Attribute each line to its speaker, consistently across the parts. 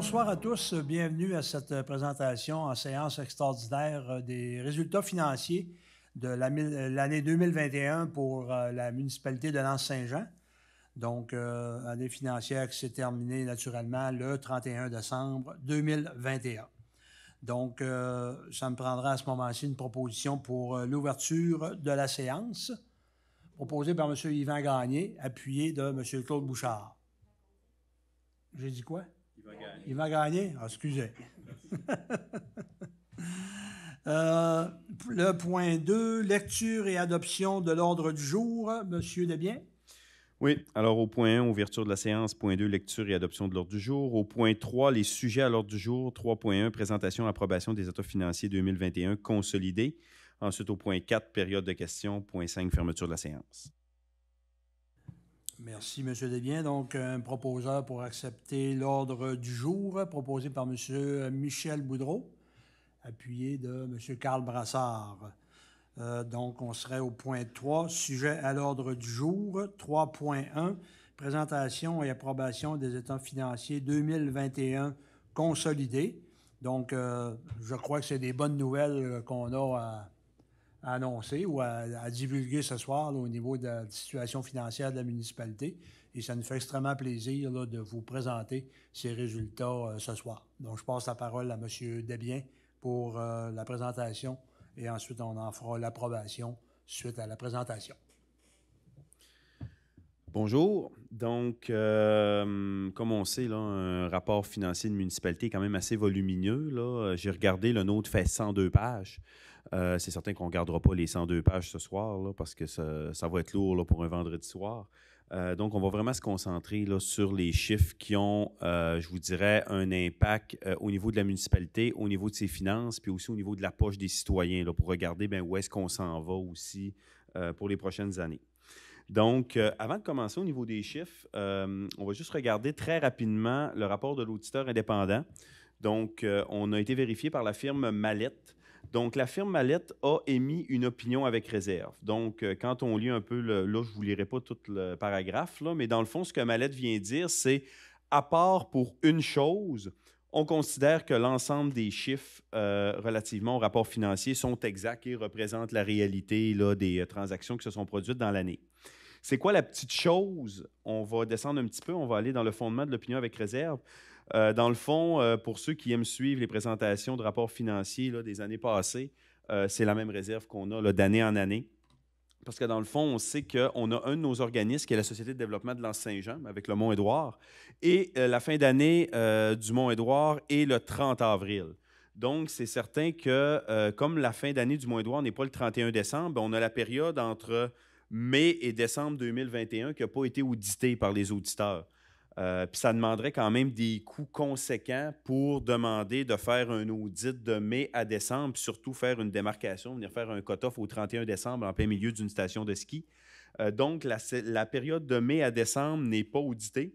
Speaker 1: bonsoir à tous. Bienvenue à cette présentation en séance extraordinaire des résultats financiers de l'année 2021 pour la municipalité de L'Anse-Saint-Jean. Donc, année financière qui s'est terminée naturellement le 31 décembre 2021. Donc, ça me prendra à ce moment-ci une proposition pour l'ouverture de la séance, proposée par M. Yvan Gagné, appuyé de M. Claude Bouchard. J'ai dit quoi? Il va gagner? Ah, excusez. Le point 2, lecture et adoption de l'ordre du jour. Monsieur Desbiens?
Speaker 2: Oui. Alors, au point 1, ouverture de la séance. Point 2, lecture et adoption de l'ordre du jour. Au point 3, les sujets à l'ordre du jour. 3.1, présentation et approbation des états financiers 2021 consolidés. Ensuite, au point 4, période de questions. Point 5, fermeture de la séance.
Speaker 1: Merci, M. Desbiens. Donc, un proposeur pour accepter l'ordre du jour, proposé par M. Michel Boudreau, appuyé de M. Carl Brassard. Donc, on serait au point 3, sujet à l'ordre du jour. 3.1, présentation et approbation des états financiers 2021 consolidés. Donc, je crois que c'est des bonnes nouvelles qu'on a à annoncer ou à divulguer ce soir là, au niveau de la situation financière de la municipalité. Et ça nous fait extrêmement plaisir là, de vous présenter ces résultats ce soir. Donc, je passe la parole à M. Desbiens pour la présentation et ensuite, on en fera l'approbation suite à la présentation.
Speaker 2: Bonjour. Donc, comme on sait, là, un rapport financier de municipalité est quand même assez volumineux. Là. J'ai regardé, le nôtre fait 102 pages. C'est certain qu'on ne gardera pas les 102 pages ce soir là, parce que ça va être lourd là, pour un vendredi soir. Donc, on va vraiment se concentrer là, sur les chiffres qui ont, je vous dirais, un impact au niveau de la municipalité, au niveau de ses finances, puis aussi au niveau de la poche des citoyens, là, pour regarder bien, où est-ce qu'on s'en va aussi pour les prochaines années. Donc, avant de commencer au niveau des chiffres, on va juste regarder très rapidement le rapport de l'auditeur indépendant. Donc, on a été vérifié par la firme Mallette. Donc, la firme Mallette a émis une opinion avec réserve. Donc, quand on lit un peu, là, je ne vous lirai pas tout le paragraphe, là, mais dans le fond, ce que Mallette vient dire, c'est, à part pour une chose, on considère que l'ensemble des chiffres relativement au rapport financier sont exacts et représentent la réalité là, des transactions qui se sont produites dans l'année. C'est quoi la petite chose? On va descendre un petit peu, on va aller dans le fondement de l'opinion avec réserve. Dans le fond, pour ceux qui aiment suivre les présentations de rapports financiers là, des années passées, c'est la même réserve qu'on a là, d'année en année. Parce que dans le fond, on sait qu'on a un de nos organismes qui est la Société de développement de l'Anse-Saint-Jean avec le Mont-Édouard. Et la fin d'année du Mont-Édouard est le 30 avril. Donc, c'est certain que comme la fin d'année du Mont-Édouard n'est pas le 31 décembre, on a la période entre mai et décembre 2021 qui n'a pas été auditée par les auditeurs. Puis ça demanderait quand même des coûts conséquents pour demander de faire un audit de mai à décembre, puis surtout faire une démarcation, venir faire un cut-off au 31 décembre en plein milieu d'une station de ski. Donc, la période de mai à décembre n'est pas auditée.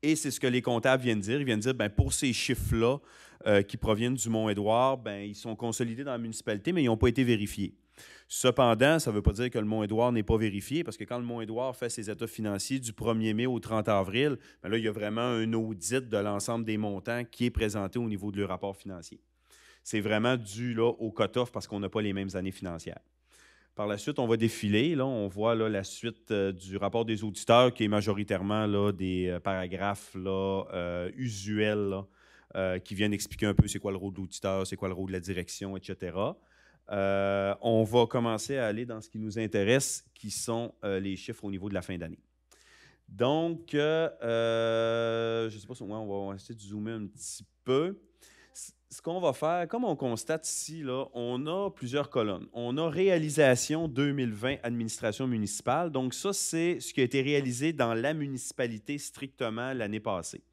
Speaker 2: Et c'est ce que les comptables viennent dire. Ils viennent dire, bien, pour ces chiffres-là qui proviennent du Mont-Édouard, bien, ils sont consolidés dans la municipalité, mais ils n'ont pas été vérifiés. Cependant, ça ne veut pas dire que le Mont-Édouard n'est pas vérifié, parce que quand le Mont-Édouard fait ses états financiers du 1er mai au 30 avril, bien là, il y a vraiment un audit de l'ensemble des montants qui est présenté au niveau de leur rapport financier. C'est vraiment dû là, au cut-off parce qu'on n'a pas les mêmes années financières. Par la suite, on va défiler. Là, on voit là, la suite du rapport des auditeurs qui est majoritairement là, des paragraphes là, usuels là, qui viennent expliquer un peu c'est quoi le rôle de l'auditeur, c'est quoi le rôle de la direction, etc. On va commencer à aller dans ce qui nous intéresse, qui sont les chiffres au niveau de la fin d'année. Donc, je ne sais pas si on va essayer de zoomer un petit peu. Ce qu'on va faire, comme on constate ici, là, on a plusieurs colonnes. On a réalisation 2020, administration municipale. Donc, ça, c'est ce qui a été réalisé dans la municipalité strictement l'année passée.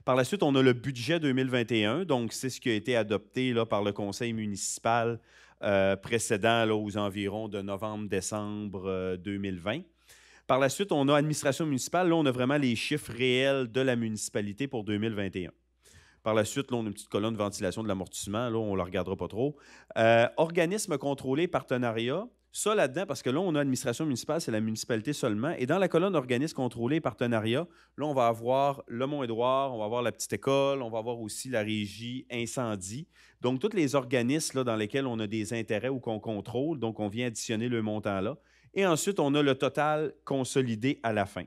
Speaker 2: Par la suite, on a le budget 2021. Donc, c'est ce qui a été adopté là, par le conseil municipal précédent là, aux environs de novembre-décembre 2020. Par la suite, on a administration municipale. Là, on a vraiment les chiffres réels de la municipalité pour 2021. Par la suite, là, on a une petite colonne de ventilation de l'amortissement. Là, on ne la regardera pas trop. Organisme contrôlé, partenariat. Ça, là-dedans, parce que là, on a administration municipale, c'est la municipalité seulement. Et dans la colonne organismes contrôlés et partenariats, là, on va avoir le Mont-Édouard, on va avoir la petite école, on va avoir aussi la régie incendie. Donc, tous les organismes là, dans lesquels on a des intérêts ou qu'on contrôle, donc on vient additionner le montant là. Et ensuite, on a le total consolidé à la fin.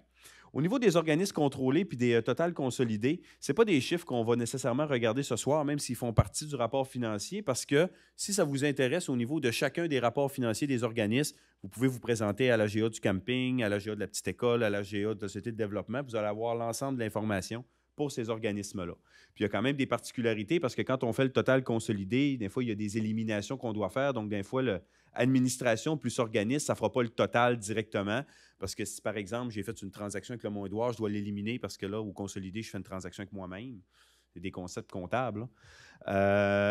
Speaker 2: Au niveau des organismes contrôlés puis des totals consolidés, ce n'est pas des chiffres qu'on va nécessairement regarder ce soir, même s'ils font partie du rapport financier, parce que si ça vous intéresse au niveau de chacun des rapports financiers des organismes, vous pouvez vous présenter à l'AGA du camping, à l'AGA de la petite école, à l'AGA de la société de développement, vous allez avoir l'ensemble de l'information pour ces organismes-là. Puis il y a quand même des particularités parce que quand on fait le total consolidé, des fois, il y a des éliminations qu'on doit faire. Donc, des fois, l'administration plus organisme, ça ne fera pas le total directement. Parce que si, par exemple, j'ai fait une transaction avec le Mont-Édouard, je dois l'éliminer parce que là, au consolidé, je fais une transaction avec moi-même. C'est des concepts comptables.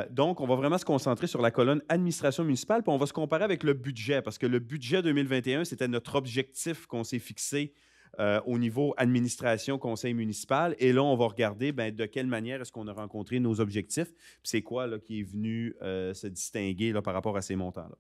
Speaker 2: Donc, on va vraiment se concentrer sur la colonne administration municipale, puis on va se comparer avec le budget, parce que le budget 2021, c'était notre objectif qu'on s'est fixé au niveau administration, conseil municipal. Et là, on va regarder de quelle manière est-ce qu'on a rencontré nos objectifs, puis c'est quoi là, qui est venu se distinguer là, par rapport à ces montants-là.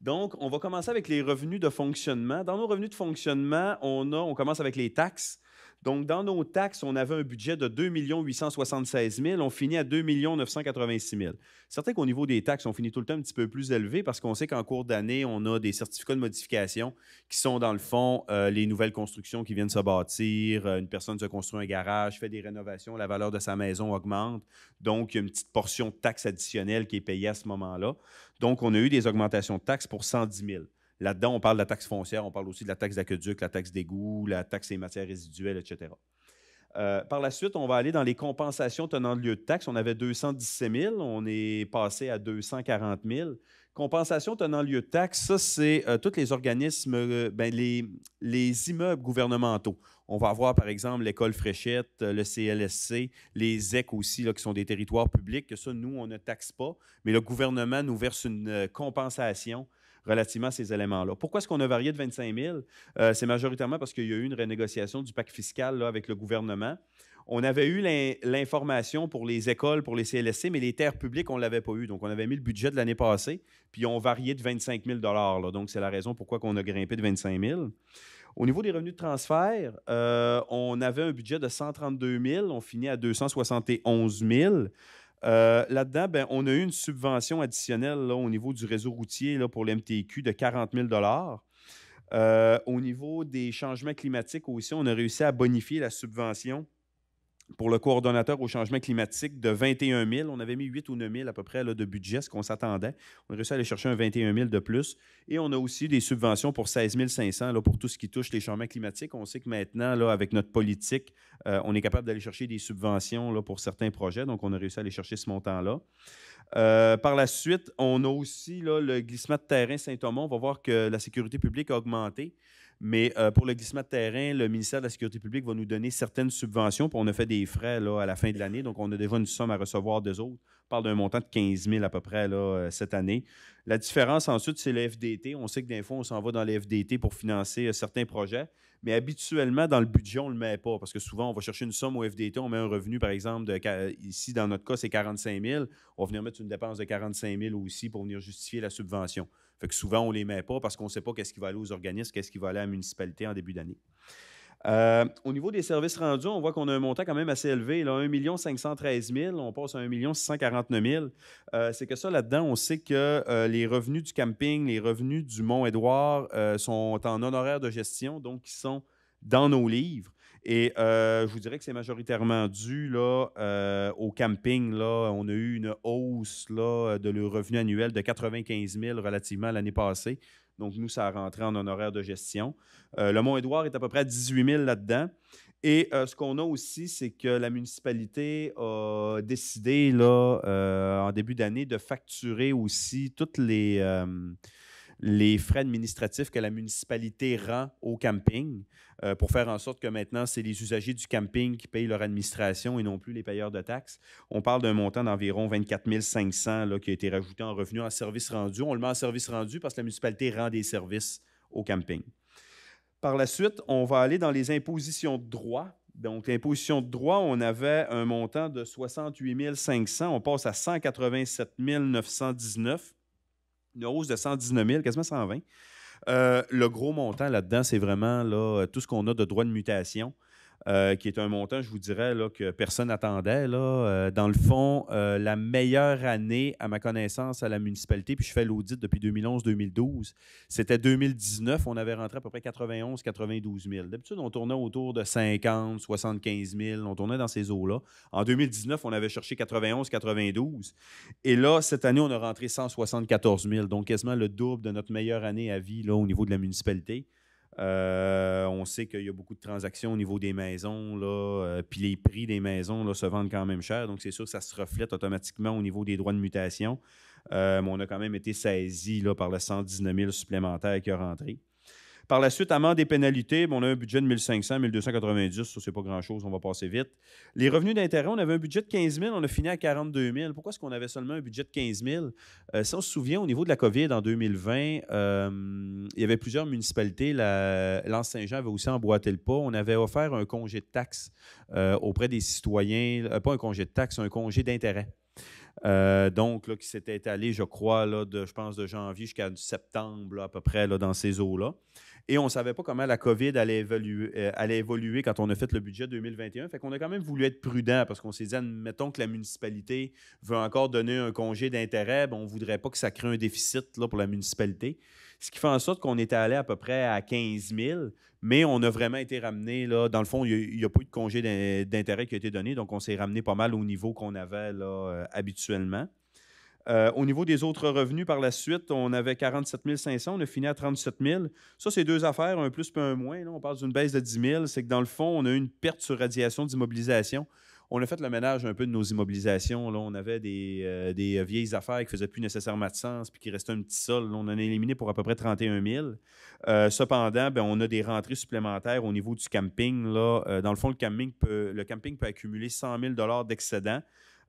Speaker 2: Donc, on va commencer avec les revenus de fonctionnement. Dans nos revenus de fonctionnement, on commence avec les taxes. Donc, dans nos taxes, on avait un budget de 2 876 000. On finit à 2 986 000. Certain qu'au niveau des taxes, on finit tout le temps un petit peu plus élevé parce qu'on sait qu'en cours d'année, on a des certificats de modification qui sont, dans le fond, les nouvelles constructions qui viennent se bâtir. Une personne se construit un garage, fait des rénovations, la valeur de sa maison augmente. Donc, il y a une petite portion de taxes additionnelle qui est payée à ce moment-là. Donc, on a eu des augmentations de taxes pour 110 000. Là-dedans, on parle de la taxe foncière, on parle aussi de la taxe d'aqueduc, la taxe d'égout, la taxe des matières résiduelles, etc. Par la suite, on va aller dans les compensations tenant lieu de taxe. On avait 217 000, on est passé à 240 000. Compensation tenant lieu de taxe, ça, c'est tous les organismes, les immeubles gouvernementaux. On va avoir, par exemple, l'École Fréchette, le CLSC, les ZEC aussi, là, qui sont des territoires publics, que ça, nous, on ne taxe pas, mais le gouvernement nous verse une compensation relativement à ces éléments-là. Pourquoi est-ce qu'on a varié de 25 000? C'est majoritairement parce qu'il y a eu une renégociation du pacte fiscal là, avec le gouvernement. On avait eu l'information pour les écoles, pour les CLSC, mais les terres publiques, on ne l'avait pas eu. Donc, on avait mis le budget de l'année passée, puis on varié de 25 000 là. Donc, c'est la raison pourquoi on a grimpé de 25 000. Au niveau des revenus de transfert, on avait un budget de 132 000, on finit à 271 000. Là-dedans, on a eu une subvention additionnelle là, au niveau du réseau routier là, pour l'MTQ de 40 000 au niveau des changements climatiques aussi, on a réussi à bonifier la subvention pour le coordonnateur au changement climatique de 21 000. On avait mis 8 ou 9 000 à peu près là, de budget, ce qu'on s'attendait. On a réussi à aller chercher un 21 000 de plus. Et on a aussi des subventions pour 16 500 là, pour tout ce qui touche les changements climatiques. On sait que maintenant, là, avec notre politique, on est capable d'aller chercher des subventions là, pour certains projets. Donc, on a réussi à aller chercher ce montant-là. Par la suite, on a aussi là, le glissement de terrain Saint-Thomas. On va voir que la sécurité publique a augmenté. Mais pour le glissement de terrain, le ministère de la Sécurité publique va nous donner certaines subventions. Puis on a fait des frais là, à la fin de l'année. Donc, on a déjà une somme à recevoir d'eux autres. On parle d'un montant de 15 000 à peu près là, cette année. La différence ensuite, c'est le FDT. On sait que des fois, on s'en va dans le FDT pour financer certains projets. Mais habituellement, dans le budget, on ne le met pas. Parce que souvent, on va chercher une somme au FDT. On met un revenu, par exemple, ici, dans notre cas, c'est 45 000. On va venir mettre une dépense de 45 000 aussi pour venir justifier la subvention. Fait que souvent, on ne les met pas parce qu'on ne sait pas qu'est-ce qui va aller aux organismes, qu'est-ce qui va aller à la municipalité en début d'année. Au niveau des services rendus, on voit qu'on a un montant quand même assez élevé, là, 1 513 000, on passe à 1 649 000. C'est que ça, là-dedans, on sait que les revenus du camping, les revenus du Mont-Édouard sont en honoraires de gestion, donc qui sont dans nos livres. Et je vous dirais que c'est majoritairement dû là, au camping. Là, on a eu une hausse là, de leur revenu annuel de 95 000 relativement à l'année passée. Donc, nous, ça a rentré en honoraires de gestion. Le Mont-Édouard est à peu près à 18 000 là-dedans. Et ce qu'on a aussi, c'est que la municipalité a décidé là, en début d'année de facturer aussi toutes les frais administratifs que la municipalité rend au camping pour faire en sorte que maintenant, c'est les usagers du camping qui payent leur administration et non plus les payeurs de taxes. On parle d'un montant d'environ 24 500 là, qui a été rajouté en revenu en service rendu. On le met en service rendu parce que la municipalité rend des services au camping. Par la suite, on va aller dans les impositions de droit. Donc, l'imposition de droit, on avait un montant de 68 500. On passe à 187 919. une hausse de 119 000, quasiment 120. Le gros montant là-dedans, c'est vraiment là, tout ce qu'on a de droits de mutation, qui est un montant, je vous dirais, là, que personne n'attendait. Dans le fond, la meilleure année, à ma connaissance, à la municipalité, puis je fais l'audit depuis 2011-2012, c'était 2019. On avait rentré à peu près 91-92 000. D'habitude, on tournait autour de 50, 75 000. On tournait dans ces eaux-là. En 2019, on avait cherché 91-92. Et là, cette année, on a rentré 174 000. Donc, quasiment le double de notre meilleure année à vie là, au niveau de la municipalité. On sait qu'il y a beaucoup de transactions au niveau des maisons, puis les prix des maisons là, se vendent quand même cher. Donc, c'est sûr que ça se reflète automatiquement au niveau des droits de mutation. Mais on a quand même été saisi là, par le 119 000 supplémentaires qui a rentré. Par la suite, amende et pénalités, on a un budget de 1500, 1290, ça, c'est pas grand-chose, on va passer vite. Les revenus d'intérêt, on avait un budget de 15 000, on a fini à 42 000. Pourquoi est-ce qu'on avait seulement un budget de 15 000? Si on se souvient, au niveau de la COVID en 2020, il y avait plusieurs municipalités. L'Anse-Saint-Jean avait aussi emboîté le pas. On avait offert un congé de taxes auprès des citoyens, pas un congé de taxes, un congé d'intérêt. Donc, là, qui s'était étalé, je crois, là, je pense de janvier jusqu'à septembre, là, à peu près, là, dans ces eaux-là. Et on ne savait pas comment la COVID allait évoluer quand on a fait le budget 2021. Fait qu'on a quand même voulu être prudent parce qu'on s'est dit, admettons que la municipalité veut encore donner un congé d'intérêt, on ne voudrait pas que ça crée un déficit là, pour la municipalité. Ce qui fait en sorte qu'on était allé à peu près à 15 000, mais on a vraiment été ramené, là, dans le fond, il n'y a pas eu de congé d'intérêt qui a été donné, donc on s'est ramené pas mal au niveau qu'on avait là, habituellement. Au niveau des autres revenus, par la suite, on avait 47 500, on a fini à 37 000. Ça, c'est deux affaires, un plus puis un moins. Là. On parle d'une baisse de 10 000. C'est que dans le fond, on a eu une perte sur radiation d'immobilisation. On a fait le ménage un peu de nos immobilisations. Là. On avait des vieilles affaires qui ne faisaient plus nécessairement de sens puis qui restaient un petit sol. Là, on en a éliminé pour à peu près 31 000. Cependant, on a des rentrées supplémentaires au niveau du camping. Là. Dans le fond, le camping peut accumuler 100 000 d'excédent.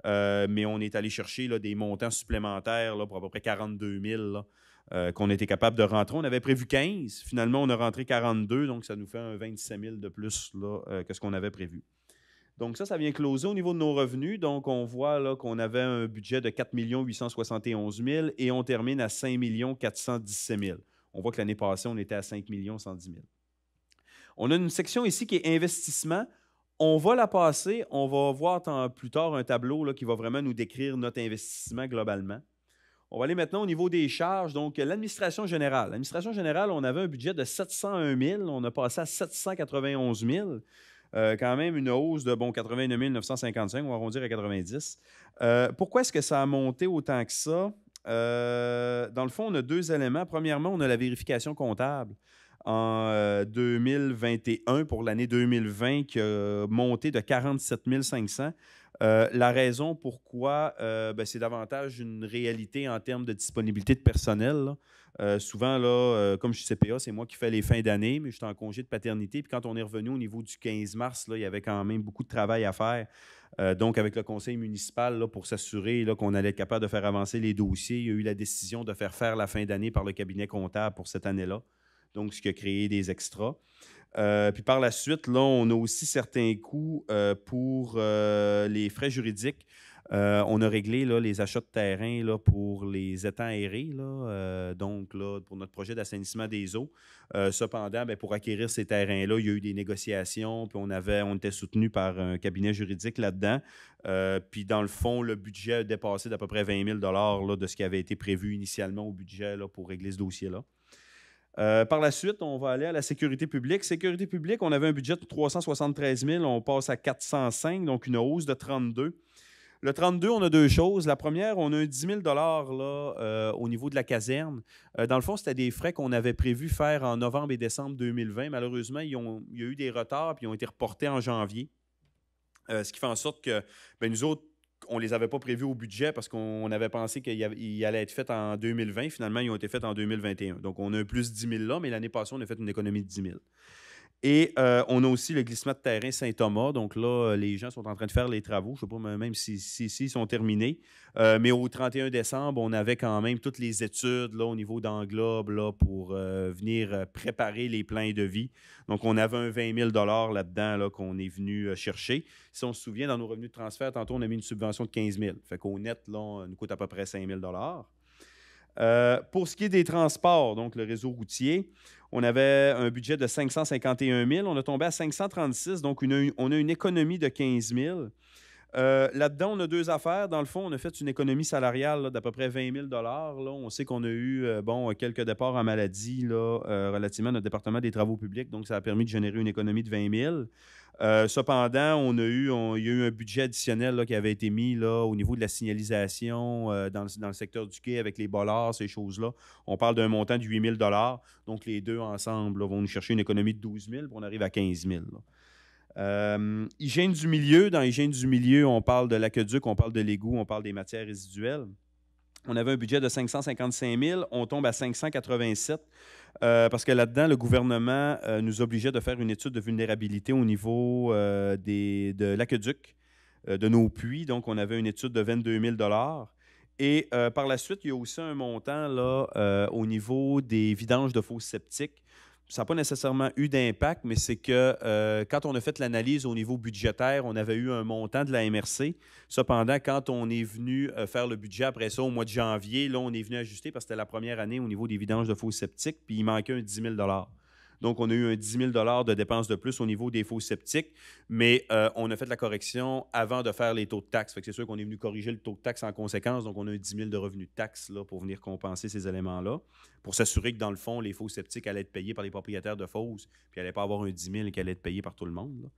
Speaker 2: Mais on est allé chercher là, des montants supplémentaires là, pour à peu près 42 000 là, qu'on était capable de rentrer. On avait prévu 15. Finalement, on a rentré 42, donc ça nous fait un 27 000 de plus là, que ce qu'on avait prévu. Donc ça vient closer au niveau de nos revenus. Donc, on voit là, qu'on avait un budget de 4 871 000 et on termine à 5 417 000. On voit que l'année passée, on était à 5 110 000. On a une section ici qui est investissement. On va la passer. On va voir plus tard un tableau là, qui va vraiment nous décrire notre investissement globalement. On va aller maintenant au niveau des charges. Donc, l'administration générale. L'administration générale, on avait un budget de 701 000. On a passé à 791 000. Quand même une hausse de 89 955, on va arrondir à 90. Pourquoi est-ce que ça a monté autant que ça? Dans le fond, on a deux éléments. Premièrement, on a la vérification comptable en 2021 pour l'année 2020 qui a monté de 47 500. La raison pourquoi, c'est davantage une réalité en termes de disponibilité de personnel. Là. Souvent, là, comme je suis CPA, c'est moi qui fais les fins d'année, mais je suis en congé de paternité. Puis quand on est revenu au niveau du 15 mars, là, il y avait quand même beaucoup de travail à faire. Donc, avec le conseil municipal, là, pour s'assurer là, qu'on allait être capable de faire avancer les dossiers, il y a eu la décision de faire la fin d'année par le cabinet comptable pour cette année-là. Donc, ce qui a créé des extras. Puis par la suite, là, on a aussi certains coûts pour les frais juridiques. On a réglé là, les achats de terrain là, pour les étangs aérés, là, donc là, pour notre projet d'assainissement des eaux. Cependant, pour acquérir ces terrains-là, il y a eu des négociations, puis on était soutenu par un cabinet juridique là-dedans. Puis dans le fond, le budget a dépassé d'à peu près 20 000 là, de ce qui avait été prévu initialement au budget là, pour régler ce dossier-là. Par la suite, on va aller à la sécurité publique. Sécurité publique, on avait un budget de 373 000, on passe à 405, donc une hausse de 32. Le 32, on a deux choses. La première, on a un 10 000 là, au niveau de la caserne. Dans le fond, c'était des frais qu'on avait prévu faire en novembre et décembre 2020. Malheureusement, il y a eu des retards puis ils ont été reportés en janvier. Ce qui fait en sorte que nous autres, on ne les avait pas prévus au budget parce qu'on avait pensé qu'ils allaient être faits en 2020. Finalement, ils ont été faits en 2021. Donc, on a un plus 10 000 là, mais l'année passée, on a fait une économie de 10 000. Et on a aussi le glissement de terrain Saint-Thomas. Donc là, les gens sont en train de faire les travaux. Je ne sais pas même s'ils sont terminés. Mais au 31 décembre, on avait quand même toutes les études là, au niveau d'Englobe là, pour venir préparer les plans de vie. Donc, on avait un 20 000 là-dedans là, qu'on est venu chercher. Si on se souvient, dans nos revenus de transfert, tantôt, on a mis une subvention de 15 000. Fait qu'au net, là, on nous coûte à peu près 5 000 . Pour ce qui est des transports, donc le réseau routier, on avait un budget de 551 000. On a tombé à 536, donc on a une économie de 15 000. Là-dedans, on a deux affaires. Dans le fond, on a fait une économie salariale d'à peu près 20 000 là. On sait qu'on a eu quelques départs en maladie relativement à notre département des travaux publics. Donc, ça a permis de générer une économie de 20 000. Cependant, il y a eu un budget additionnel là, qui avait été mis là, au niveau de la signalisation dans le secteur du quai avec les bollards, ces choses-là. On parle d'un montant de 8 000 Donc, les deux ensemble là, vont nous chercher une économie de 12 000 puis on arrive à 15 000 hygiène du milieu. Dans l'hygiène du milieu, on parle de l'aqueduc, on parle de l'égout, on parle des matières résiduelles. On avait un budget de 555 000, on tombe à 587 parce que là-dedans, le gouvernement nous obligeait de faire une étude de vulnérabilité au niveau de l'aqueduc, de nos puits. Donc, on avait une étude de 22 000 Et par la suite, il y a aussi un montant là, au niveau des vidanges de fosses septiques. Ça n'a pas nécessairement eu d'impact, mais c'est que quand on a fait l'analyse au niveau budgétaire, on avait eu un montant de la MRC. Cependant, quand on est venu faire le budget après ça, au mois de janvier, là, on est venu ajuster parce que c'était la première année au niveau des vidanges de fosses septiques, puis il manquait un 10 000 Donc, on a eu un 10 000 de dépenses de plus au niveau des fosses septiques, mais on a fait la correction avant de faire les taux de taxes. C'est sûr qu'on est venu corriger le taux de taxe en conséquence, donc on a eu 10 000 de revenus de taxes là, pour venir compenser ces éléments-là, pour s'assurer que, dans le fond, les fosses septiques allaient être payées par les propriétaires de fosses, puis n'allait pas avoir un 10 000 qui allait être payé par tout le monde.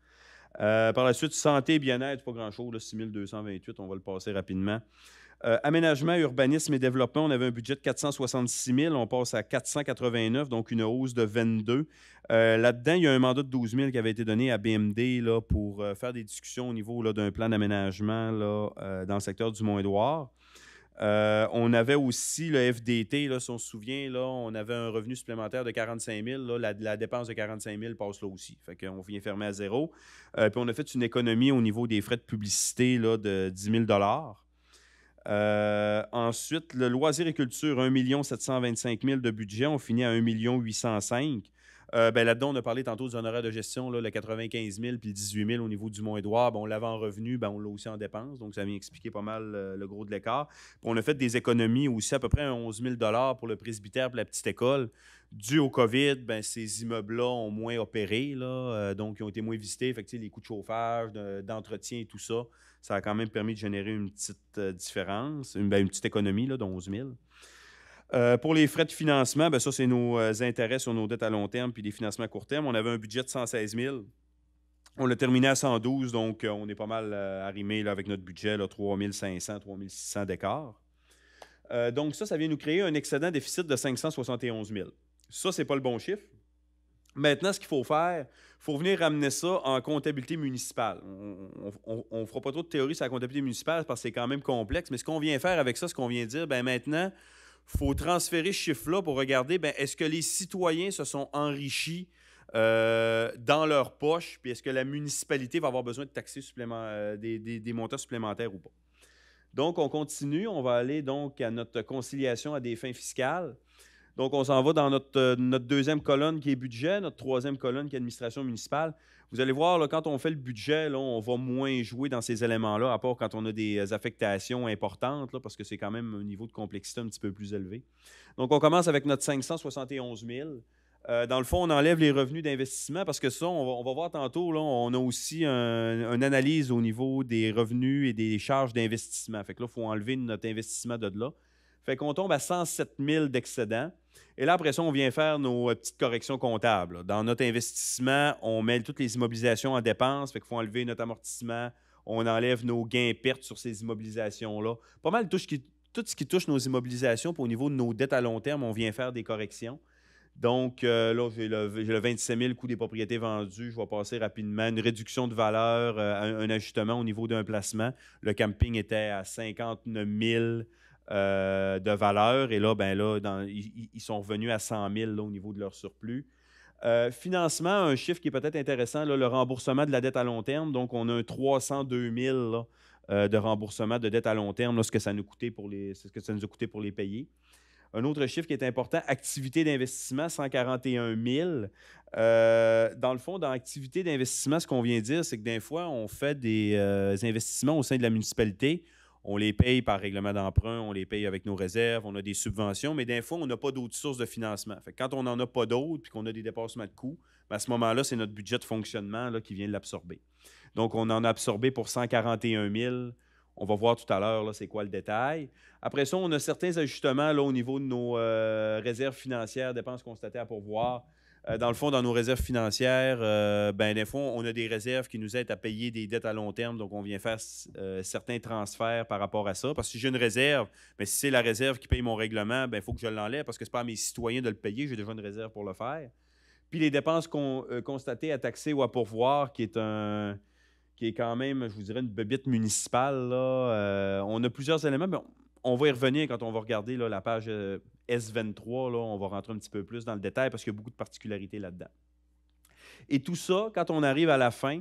Speaker 2: Par la suite, santé et bien-être, pas grand-chose, 6 228, on va le passer rapidement. Aménagement, urbanisme et développement, on avait un budget de 466 000, on passe à 489, donc une hausse de 22. Là-dedans, il y a un mandat de 12 000 qui avait été donné à BMD là, pour faire des discussions au niveau là, d'un plan d'aménagement dans le secteur du Mont-Édouard. On avait aussi le FDT, là, si on se souvient, là, on avait un revenu supplémentaire de 45 000. Là, la dépense de 45 000 passe là aussi. Fait qu'on vient fermer à zéro. Puis on a fait une économie au niveau des frais de publicité là, de 10 000 ensuite, le loisir et culture, 1 725 000 de budget. On finit à 1 805 000. Là-dedans, on a parlé tantôt des honoraires de gestion, là, le 95 000 puis le 18 000 au niveau du Mont-Édouard. On l'avait en revenu, on l'a aussi en dépenses. Donc, ça vient expliquer pas mal le gros de l'écart. Puis on a fait des économies aussi, à peu près 11 000 pour le presbytère et la petite école. Dû au COVID, ces immeubles-là ont moins opéré, là, donc ils ont été moins visités. Fait que, les coûts de chauffage, d'entretien et tout ça, ça a quand même permis de générer une petite différence, une petite économie là, de 11 000. Pour les frais de financement, ça, c'est nos intérêts sur nos dettes à long terme puis les financements à court terme. On avait un budget de 116 000. On l'a terminé à 112, donc on est pas mal arrimé là, avec notre budget, là, 3 500, 3 600 d'écart. Donc ça vient nous créer un excédent déficit de 571 000. Ça, c'est pas le bon chiffre. Maintenant, ce qu'il faut faire, il faut venir ramener ça en comptabilité municipale. On ne fera pas trop de théorie sur la comptabilité municipale parce que c'est quand même complexe, mais ce qu'on vient faire avec ça, ce qu'on vient dire, maintenant, il faut transférer ce chiffre-là pour regarder, est-ce que les citoyens se sont enrichis dans leur poche, puis est-ce que la municipalité va avoir besoin de taxer des montants supplémentaires ou pas. Donc, on continue. On va aller donc à notre conciliation à des fins fiscales. Donc, on s'en va dans notre deuxième colonne qui est budget, notre troisième colonne qui est administration municipale. Vous allez voir, là, quand on fait le budget, là, on va moins jouer dans ces éléments-là, à part quand on a des affectations importantes, là, parce que c'est quand même un niveau de complexité un petit peu plus élevé. Donc, on commence avec notre 571 000. Dans le fond, on enlève les revenus d'investissement parce que ça, on va voir tantôt, là, on a aussi une analyse au niveau des revenus et des charges d'investissement. Fait que là, il faut enlever notre investissement de là. Fait qu'on tombe à 107 000 d'excédent. Et là, après ça, on vient faire nos petites corrections comptables. Dans notre investissement, on met toutes les immobilisations en dépenses. Fait qu'il faut enlever notre amortissement. On enlève nos gains et pertes sur ces immobilisations-là. Pas mal tout ce qui touche nos immobilisations, puis au niveau de nos dettes à long terme, on vient faire des corrections. Donc, là, j'ai le 27 000 coût des propriétés vendues. Je vais passer rapidement. Une réduction de valeur, un ajustement au niveau d'un placement. Le camping était à 59 000 de valeur. Et là, ils sont revenus à 100 000 là, au niveau de leur surplus. Financement, un chiffre qui est peut-être intéressant, là, le remboursement de la dette à long terme. Donc, on a un 302 000 là, de remboursement de dette à long terme, là, ce que ça nous a coûté pour les payer. Un autre chiffre qui est important, activité d'investissement, 141 000. Dans le fond, dans l'activité d'investissement, ce qu'on vient dire, c'est que des fois, on fait des investissements au sein de la municipalité. On les paye par règlement d'emprunt, on les paye avec nos réserves, on a des subventions, mais des fois, on n'a pas d'autres sources de financement. Fait que quand on n'en a pas d'autres puis qu'on a des dépassements de coûts, à ce moment-là, c'est notre budget de fonctionnement là, qui vient l'absorber. Donc, on en a absorbé pour 141 000. On va voir tout à l'heure c'est quoi le détail. Après ça, on a certains ajustements là, au niveau de nos réserves financières, dépenses constatées à pourvoir. Dans le fond, dans nos réserves financières, des fois, on a des réserves qui nous aident à payer des dettes à long terme. Donc, on vient faire certains transferts par rapport à ça. Parce que si j'ai une réserve, si c'est la réserve qui paye mon règlement, il faut que je l'enlève parce que ce n'est pas à mes citoyens de le payer. J'ai déjà une réserve pour le faire. Puis les dépenses constatées à taxer ou à pourvoir, qui est quand même, je vous dirais, une bébite municipale. Là. On a plusieurs éléments, mais on va y revenir quand on va regarder là, la page S23. Là, on va rentrer un petit peu plus dans le détail parce qu'il y a beaucoup de particularités là-dedans. Et tout ça, quand on arrive à la fin,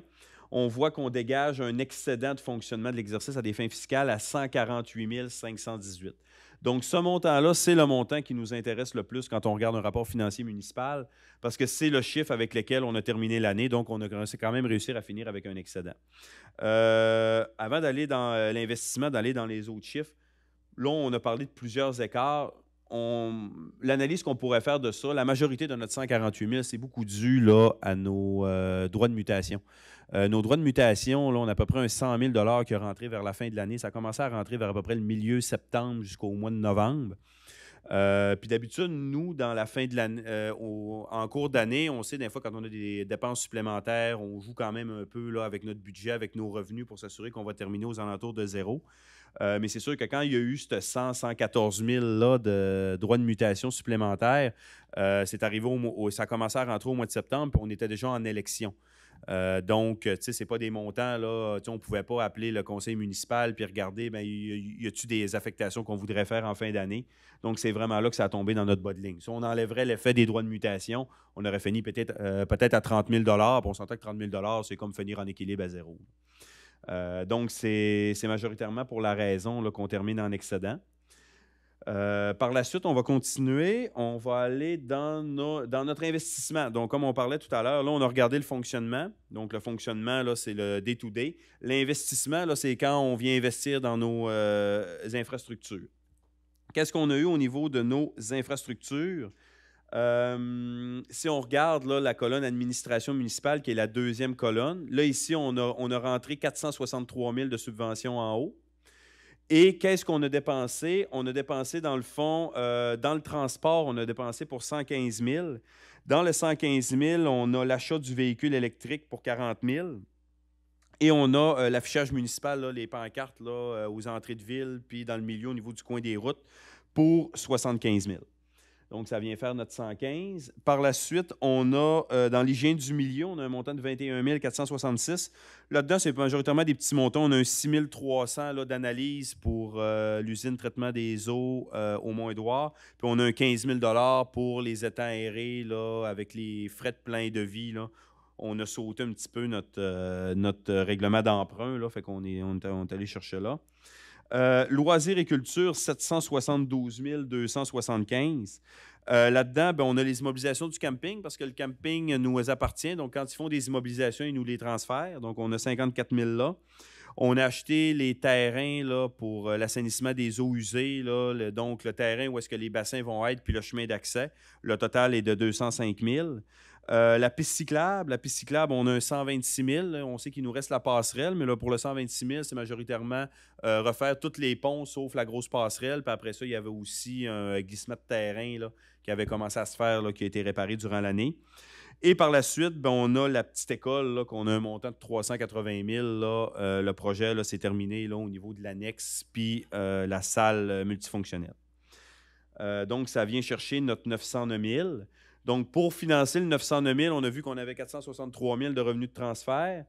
Speaker 2: on voit qu'on dégage un excédent de fonctionnement de l'exercice à des fins fiscales à 148 518. Donc, ce montant-là, c'est le montant qui nous intéresse le plus quand on regarde un rapport financier municipal parce que c'est le chiffre avec lequel on a terminé l'année. Donc, on a quand même réussi à finir avec un excédent. Avant d'aller dans l'investissement, d'aller dans les autres chiffres, là, on a parlé de plusieurs écarts. L'analyse qu'on pourrait faire de ça, la majorité de notre 148 000, c'est beaucoup dû là, à nos droits de mutation. Nos droits de mutation, là, on a à peu près un 100 000 qui est rentré vers la fin de l'année. Ça a commencé à rentrer vers à peu près le milieu septembre jusqu'au mois de novembre. Puis d'habitude, nous, dans la fin de l'année, en cours d'année, on sait des fois quand on a des dépenses supplémentaires, on joue quand même un peu là, avec notre budget, avec nos revenus pour s'assurer qu'on va terminer aux alentours de zéro. Mais c'est sûr que quand il y a eu ce 114 000 là, de droits de mutation supplémentaires, c'est arrivé ça a commencé à rentrer au mois de septembre, puis on était déjà en élection. Donc, tu sais, ce n'est pas des montants, là. On ne pouvait pas appeler le conseil municipal puis regarder, y a-t-il des affectations qu'on voudrait faire en fin d'année? Donc, c'est vraiment là que ça a tombé dans notre bas de ligne. Si on enlèverait l'effet des droits de mutation, on aurait fini peut-être à 30 000 puis on s'entend que 30 000 c'est comme finir en équilibre à zéro. Donc, c'est majoritairement pour la raison qu'on termine en excédent. Par la suite, on va continuer. On va aller dans notre investissement. Donc, comme on parlait tout à l'heure, là, on a regardé le fonctionnement. Donc, le fonctionnement, là, c'est le day-to-day. L'investissement, là, c'est quand on vient investir dans nos infrastructures. Qu'est-ce qu'on a eu au niveau de nos infrastructures? Si on regarde là, la colonne administration municipale, qui est la deuxième colonne, là, ici, on a rentré 463 000 de subventions en haut. Et qu'est-ce qu'on a dépensé? On a dépensé, dans le fond, dans le transport, on a dépensé pour 115 000. Dans le 115 000, on a l'achat du véhicule électrique pour 40 000. Et on a l'affichage municipal, là, les pancartes là, aux entrées de ville, puis dans le milieu, au niveau du coin des routes, pour 75 000. Donc, ça vient faire notre 115. Par la suite, on a, dans l'hygiène du milieu, on a un montant de 21 466. Là-dedans, c'est majoritairement des petits montants. On a un 6 300 d'analyse pour l'usine de traitement des eaux au Mont-Édouard. Puis on a un 15 000 pour les étangs aérés là, avec les frais de plein de vie. Là. On a sauté un petit peu notre règlement d'emprunt. Là, fait qu'on est allé chercher là. Loisirs et culture, 772 275. Là-dedans, on a les immobilisations du camping parce que le camping nous appartient. Donc, quand ils font des immobilisations, ils nous les transfèrent. Donc, on a 54 000 là. On a acheté les terrains là, pour l'assainissement des eaux usées. Là, donc, le terrain où est-ce que les bassins vont être, puis le chemin d'accès. Le total est de 205 000. La piste cyclable, on a un 126 000. Là, on sait qu'il nous reste la passerelle, mais là, pour le 126 000, c'est majoritairement refaire tous les ponts sauf la grosse passerelle. Puis après ça, il y avait aussi un glissement de terrain là, qui avait commencé à se faire, là, qui a été réparé durant l'année. Et par la suite, on a la petite école, là, qu'on a un montant de 380 000. Là, le projet s'est terminé là, au niveau de l'annexe puis la salle multifonctionnelle. Donc, ça vient chercher notre 909 000. Donc, pour financer le 909 000, on a vu qu'on avait 463 000 de revenus de transfert.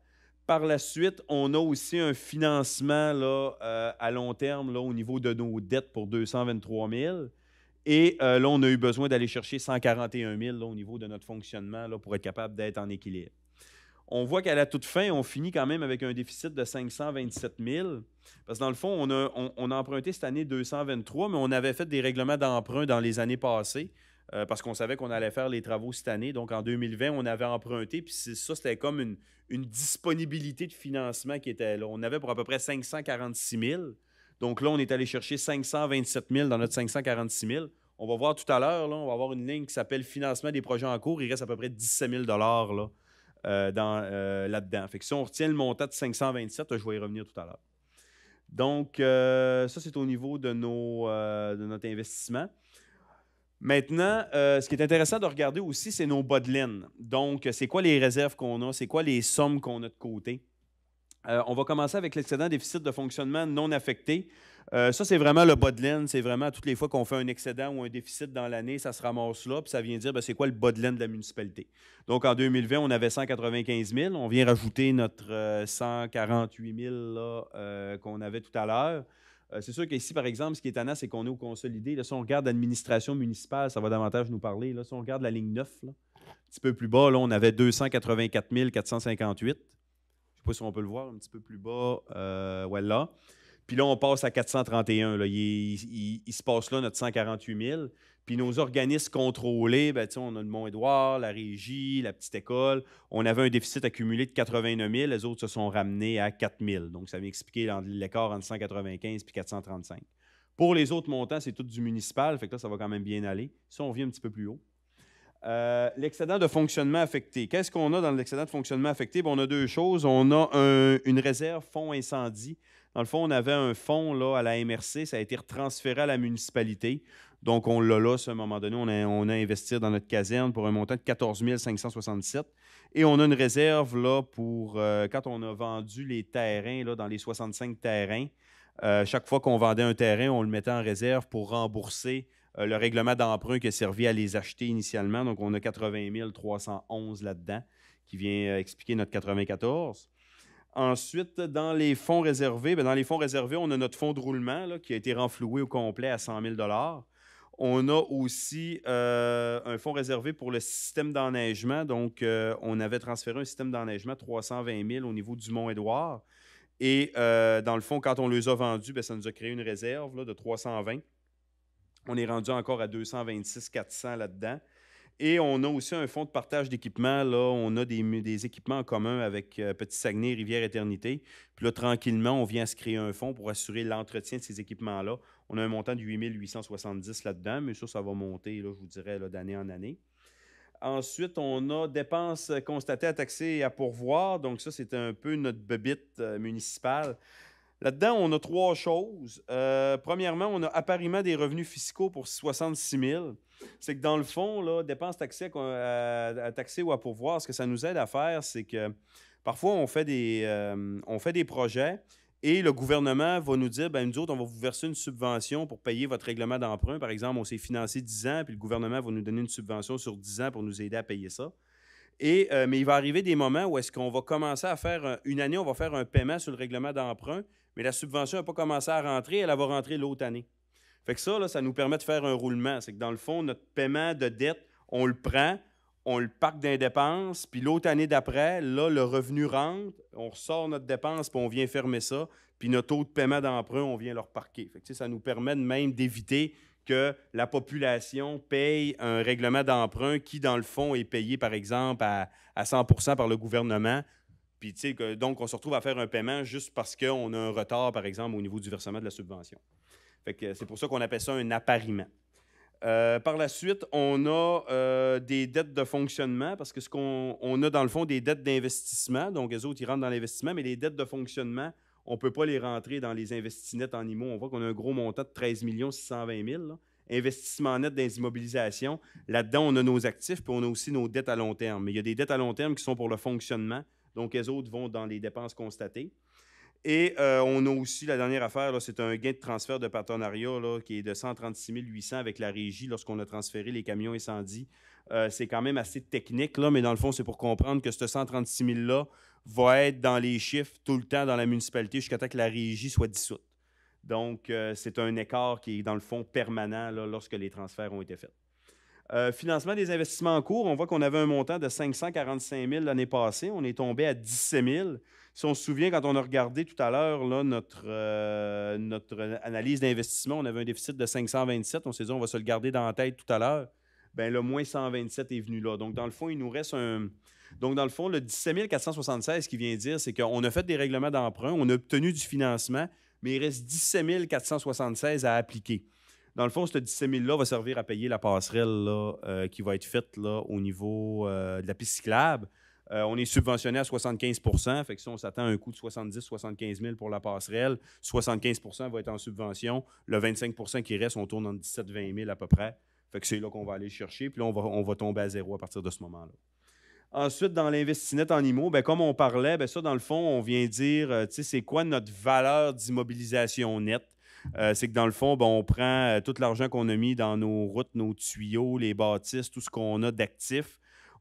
Speaker 2: Par la suite, on a aussi un financement là, à long terme là, au niveau de nos dettes pour 223 000. Et là, on a eu besoin d'aller chercher 141 000 là, au niveau de notre fonctionnement là, pour être capable d'être en équilibre. On voit qu'à la toute fin, on finit quand même avec un déficit de 527 000. Parce que dans le fond, on a emprunté cette année 223, mais on avait fait des règlements d'emprunt dans les années passées. Parce qu'on savait qu'on allait faire les travaux cette année. Donc, en 2020, on avait emprunté, puis ça, c'était comme une disponibilité de financement qui était là. On avait pour à peu près 546 000. Donc là, on est allé chercher 527 000 dans notre 546 000. On va voir tout à l'heure, on va avoir une ligne qui s'appelle financement des projets en cours. Il reste à peu près 17 000 là, là-dedans. Fait que si on retient le montant de 527, je vais y revenir tout à l'heure. Donc, ça, c'est au niveau de notre investissement. Maintenant, ce qui est intéressant de regarder aussi, c'est nos bas de laine. Donc, c'est quoi les réserves qu'on a? C'est quoi les sommes qu'on a de côté? On va commencer avec l'excédent déficit de fonctionnement non affecté. Ça, c'est vraiment le bas de laine. C'est vraiment toutes les fois qu'on fait un excédent ou un déficit dans l'année, ça se ramasse là, puis ça vient dire c'est quoi le bas de laine de la municipalité. Donc, en 2020, on avait 195 000. On vient rajouter notre 148 000 là, qu'on avait tout à l'heure. C'est sûr qu'ici, par exemple, ce qui est étonnant, c'est qu'on est au consolidé. Là, si on regarde l'administration municipale, ça va davantage nous parler. Là, si on regarde la ligne 9, là, un petit peu plus bas, là, on avait 284 458. Je ne sais pas si on peut le voir un petit peu plus bas. Voilà. Puis là, on passe à 431. Là. Il se passe là notre 148 000. Puis nos organismes contrôlés, on a le Mont-Édouard, la Régie, la Petite École. On avait un déficit accumulé de 89 000. Les autres se sont ramenés à 4 000. Donc, ça vient expliquer l'écart entre 195 et 435. Pour les autres montants, c'est tout du municipal. Fait que là, ça va quand même bien aller. Si on revient un petit peu plus haut. L'excédent de fonctionnement affecté. Qu'est-ce qu'on a dans l'excédent de fonctionnement affecté? On a deux choses. On a une réserve fonds incendie. Dans le fond, on avait un fonds là, à la MRC. Ça a été retransféré à la municipalité. Donc, on l'a là, à un moment donné. On a investi dans notre caserne pour un montant de 14 567. Et on a une réserve là, pour quand on a vendu les terrains, là, dans les 65 terrains. Chaque fois qu'on vendait un terrain, on le mettait en réserve pour rembourser le règlement d'emprunt qui a servi à les acheter initialement. Donc, on a 80 311 là-dedans, qui vient expliquer notre 94. Ensuite, dans les fonds réservés, on a notre fonds de roulement là, qui a été renfloué au complet à 100 000 $. On a aussi un fonds réservé pour le système d'enneigement. Donc, on avait transféré un système d'enneigement 320 000 au niveau du Mont-Édouard. Et dans le fond, quand on les a vendus, ça nous a créé une réserve là, de 320. On est rendu encore à 226 400 là-dedans. Et on a aussi un fonds de partage d'équipements. Là, on a des équipements en commun avec Petit-Saguenay, Rivière-Éternité. Puis là, tranquillement, on vient se créer un fonds pour assurer l'entretien de ces équipements-là. On a un montant de 8 870 là-dedans, mais ça va monter, là, je vous dirais, là, d'année en année. Ensuite, on a dépenses constatées à taxer et à pourvoir. Donc ça, c'est un peu notre bébite municipale. Là-dedans, on a trois choses. Premièrement, on a appariement des revenus fiscaux pour 66 000. C'est que dans le fond, là, dépenses taxées à taxer ou à pourvoir, ce que ça nous aide à faire, c'est que parfois, on fait des projets et le gouvernement va nous dire, nous autres, on va vous verser une subvention pour payer votre règlement d'emprunt. Par exemple, on s'est financé 10 ans, puis le gouvernement va nous donner une subvention sur 10 ans pour nous aider à payer ça. Mais il va arriver des moments où est-ce qu'on va commencer à faire, une année, on va faire un paiement sur le règlement d'emprunt, mais la subvention n'a pas commencé à rentrer, elle va rentrer l'autre année. Fait que ça, là, ça nous permet de faire un roulement. C'est que dans le fond, notre paiement de dette, on le prend, on le parque dans les dépenses, puis l'autre année d'après, là, le revenu rentre, on ressort notre dépense, puis on vient fermer ça, puis notre taux de paiement d'emprunt, on vient le reparquer. Fait que, ça nous permet même d'éviter que la population paye un règlement d'emprunt qui, dans le fond, est payé, par exemple, à 100 % par le gouvernement. Puis, donc, on se retrouve à faire un paiement juste parce qu'on a un retard, par exemple, au niveau du versement de la subvention. Fait que c'est pour ça qu'on appelle ça un appariement. Par la suite, on a des dettes de fonctionnement parce que on a dans le fond des dettes d'investissement. Donc, les autres, ils rentrent dans l'investissement, mais les dettes de fonctionnement, on ne peut pas les rentrer dans les investissements nets en IMO. On voit qu'on a un gros montant de 13 620 000. Là. Investissement net dans les immobilisations. Là-dedans, on a nos actifs puis on a aussi nos dettes à long terme. Mais il y a des dettes à long terme qui sont pour le fonctionnement. Donc, les autres vont dans les dépenses constatées. Et on a aussi, la dernière affaire, là, c'est un gain de transfert de partenariat là, qui est de 136 800 avec la régie lorsqu'on a transféré les camions incendies. C'est quand même assez technique, là, mais dans le fond, c'est pour comprendre que ce 136 000-là va être dans les chiffres tout le temps dans la municipalité jusqu'à temps que la régie soit dissoute. Donc, c'est un écart qui est, dans le fond, permanent là, lorsque les transferts ont été faits. Financement des investissements en cours, on voit qu'on avait un montant de 545 000 l'année passée. On est tombé à 17 000. Si on se souvient, quand on a regardé tout à l'heure notre analyse d'investissement, on avait un déficit de 527. On s'est dit, on va se le garder dans la tête tout à l'heure. Bien, le moins 127 est venu là. Donc, dans le fond, il nous reste un... Donc, dans le fond, le 17 476, ce qui vient dire, c'est qu'on a fait des règlements d'emprunt, on a obtenu du financement, mais il reste 17 476 à appliquer. Dans le fond, ce 17 000-là va servir à payer la passerelle là, qui va être faite là, au niveau de la piste cyclable. On est subventionné à 75 %, fait que si on s'attend à un coût de 70-75 000 pour la passerelle, 75 % va être en subvention. Le 25 % qui reste, on tourne entre 17-20 000 à peu près. Fait que c'est là qu'on va aller chercher, puis là, on va tomber à zéro à partir de ce moment-là. Ensuite, dans l'Investinet en IMO, bien, comme on parlait, bien, ça, dans le fond, on vient dire, tu sais, c'est quoi notre valeur d'immobilisation nette? C'est que dans le fond, bien, on prend tout l'argent qu'on a mis dans nos routes, nos tuyaux, les bâtisses, tout ce qu'on a d'actifs.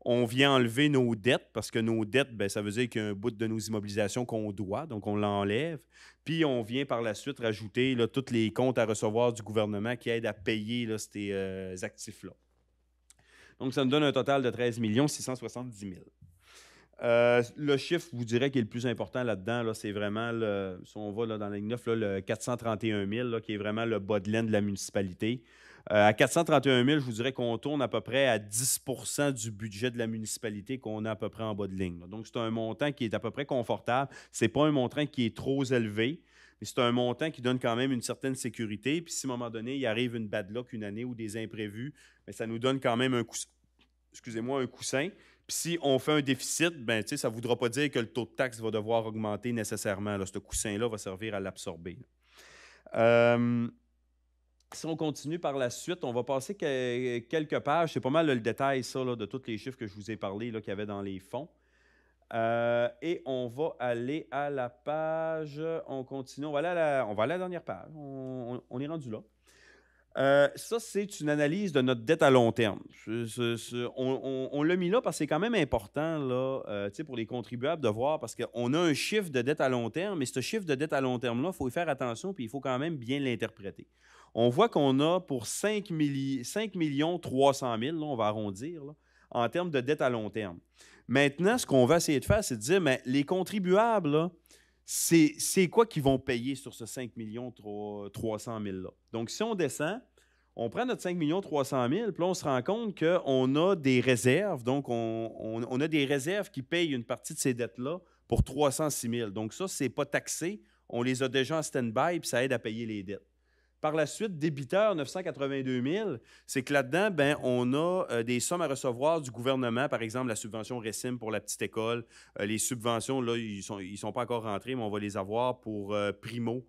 Speaker 2: On vient enlever nos dettes, parce que nos dettes, bien, ça veut dire qu'il y a un bout de nos immobilisations qu'on doit, donc on l'enlève. Puis on vient par la suite rajouter là, tous les comptes à recevoir du gouvernement qui aident à payer là, ces actifs-là. Donc, ça nous donne un total de 13 670 000. Le chiffre, je vous dirais, qui est le plus important là-dedans, là, c'est vraiment, si on va là, dans la ligne 9, là, le 431 000, là, qui est vraiment le bas de laine de la municipalité. À 431 000, je vous dirais qu'on tourne à peu près à 10 % du budget de la municipalité qu'on a à peu près en bas de ligne. Là. Donc, c'est un montant qui est à peu près confortable. Ce n'est pas un montant qui est trop élevé, mais c'est un montant qui donne quand même une certaine sécurité. Puis, si à un moment donné, il arrive une bad luck une année ou des imprévus, bien, ça nous donne quand même un coussin. Puis si on fait un déficit, ben, ça ne voudra pas dire que le taux de taxe va devoir augmenter nécessairement. Là. Ce coussin-là va servir à l'absorber. Si on continue par la suite, on va passer quelques pages. C'est pas mal le détail, ça, là, de tous les chiffres que je vous ai parlé qu'il y avait dans les fonds. Et on va aller à la page. On continue. On va aller à la dernière page. On est rendu là. Ça, c'est une analyse de notre dette à long terme. On l'a mis là parce que c'est quand même important là, pour les contribuables de voir, parce qu'on a un chiffre de dette à long terme, mais ce chiffre de dette à long terme-là, il faut y faire attention, puis il faut quand même bien l'interpréter. On voit qu'on a pour 5 300 000, là, on va arrondir, là, en termes de dette à long terme. Maintenant, ce qu'on va essayer de faire, c'est de dire, mais les contribuables, là, c'est quoi qu'ils vont payer sur ce 5 300 000-là? Donc, si on descend, on prend notre 5 300 000, puis là, on se rend compte qu'on a des réserves. Donc, on a des réserves qui payent une partie de ces dettes-là pour 306 000. Donc, ça, ce n'est pas taxé. On les a déjà en stand-by, puis ça aide à payer les dettes. Par la suite, débiteur 982 000, c'est que là-dedans, ben, on a des sommes à recevoir du gouvernement, par exemple la subvention RECIM pour la petite école. Les subventions, là, ils sont pas encore rentrés, mais on va les avoir pour Primo,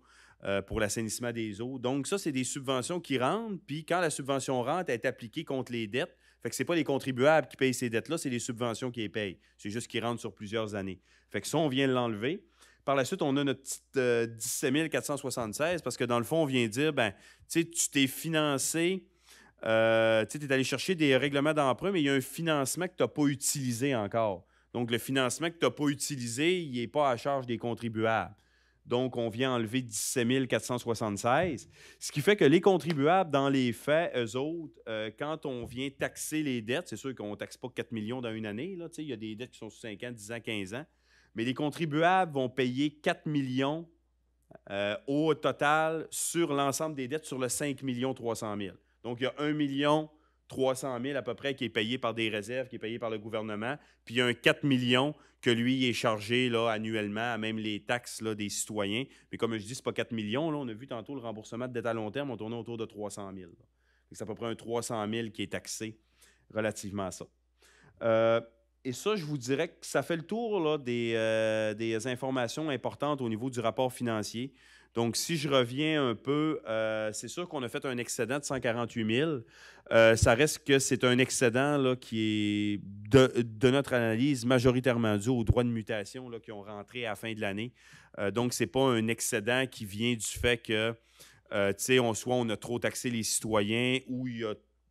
Speaker 2: pour l'assainissement des eaux. Donc, ça, c'est des subventions qui rentrent, puis quand la subvention rentre, elle est appliquée contre les dettes. Fait que ce n'est pas les contribuables qui payent ces dettes-là, c'est les subventions qui les payent. C'est juste qu'ils rentrent sur plusieurs années. Fait que ça, on vient de l'enlever. Par la suite, on a notre petite 17 476 parce que dans le fond, on vient dire, ben, tu t'es financé, tu es allé chercher des règlements d'emprunt, mais il y a un financement que tu n'as pas utilisé encore. Donc, le financement que tu n'as pas utilisé, il n'est pas à charge des contribuables. Donc, on vient enlever 17 476. Ce qui fait que les contribuables, dans les faits, eux autres, quand on vient taxer les dettes, c'est sûr qu'on ne taxe pas 4 millions dans une année. Là, il y a des dettes qui sont sur 5 ans, 10 ans, 15 ans. Mais les contribuables vont payer 4 millions au total sur l'ensemble des dettes sur le 5 300 000. Donc, il y a 1 300 000 à peu près qui est payé par des réserves, qui est payé par le gouvernement. Puis, il y a un 4 millions que lui est chargé là, annuellement à même les taxes là, des citoyens. Mais comme je dis, ce n'est pas 4 millions. Là, on a vu tantôt le remboursement de dette à long terme, on tournait autour de 300 000. C'est à peu près un 300 000 qui est taxé relativement à ça. Et ça, je vous dirais que ça fait le tour là, des informations importantes au niveau du rapport financier. Donc, si je reviens un peu, c'est sûr qu'on a fait un excédent de 148 000. Ça reste que c'est un excédent là, qui est, de notre analyse, majoritairement dû aux droits de mutation là, qui ont rentré à la fin de l'année. Donc, ce n'est pas un excédent qui vient du fait que, soit on a trop taxé les citoyens ou il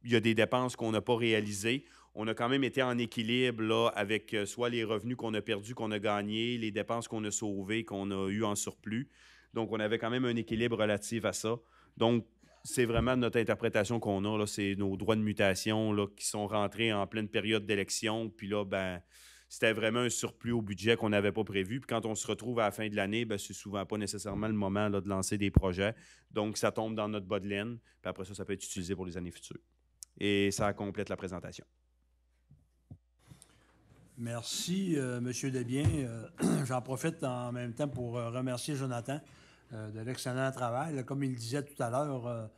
Speaker 2: y a des dépenses qu'on n'a pas réalisées. On a quand même été en équilibre là, avec soit les revenus qu'on a perdus, qu'on a gagnés, les dépenses qu'on a sauvées, qu'on a eues en surplus. Donc, on avait quand même un équilibre relatif à ça. Donc, c'est vraiment notre interprétation qu'on a. Là, c'est nos droits de mutation là, qui sont rentrés en pleine période d'élection. Puis là, ben, c'était vraiment un surplus au budget qu'on n'avait pas prévu. Puis quand on se retrouve à la fin de l'année, ben, c'est souvent pas nécessairement le moment là, de lancer des projets. Donc, ça tombe dans notre bas de laine. Puis après ça peut être utilisé pour les années futures. Et ça complète la présentation.
Speaker 1: Merci, M. Desbiens. J'en profite en même temps pour remercier Jonathan de l'excellent travail. Là, comme il disait tout à l'heure,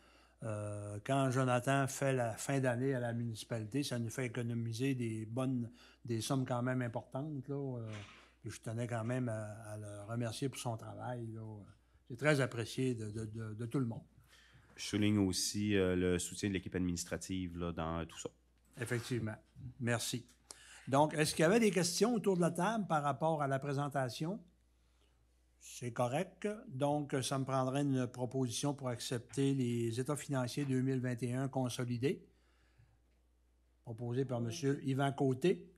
Speaker 1: quand Jonathan fait la fin d'année à la municipalité, ça nous fait économiser des sommes quand même importantes. Là, puis je tenais quand même à le remercier pour son travail. C'est très apprécié de tout le monde.
Speaker 2: Je souligne aussi le soutien de l'équipe administrative là, dans tout ça.
Speaker 1: Effectivement. Merci. Donc, est-ce qu'il y avait des questions autour de la table par rapport à la présentation? C'est correct. Donc, ça me prendrait une proposition pour accepter les états financiers 2021 consolidés, proposé par M. Yvan Côté,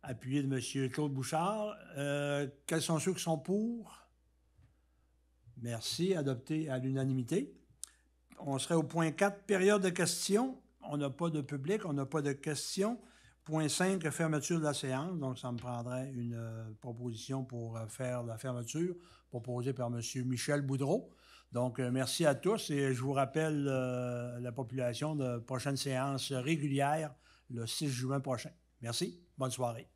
Speaker 1: appuyé de M. Claude Bouchard. Quels sont ceux qui sont pour? Merci. Adopté à l'unanimité. On serait au point 4, période de questions. On n'a pas de public, on n'a pas de questions. Point 5, fermeture de la séance. Donc, ça me prendrait une proposition pour faire la fermeture, proposée par M. Michel Boudreau. Donc, merci à tous et je vous rappelle la population de prochaine séance régulière le 6 juin prochain. Merci. Bonne soirée.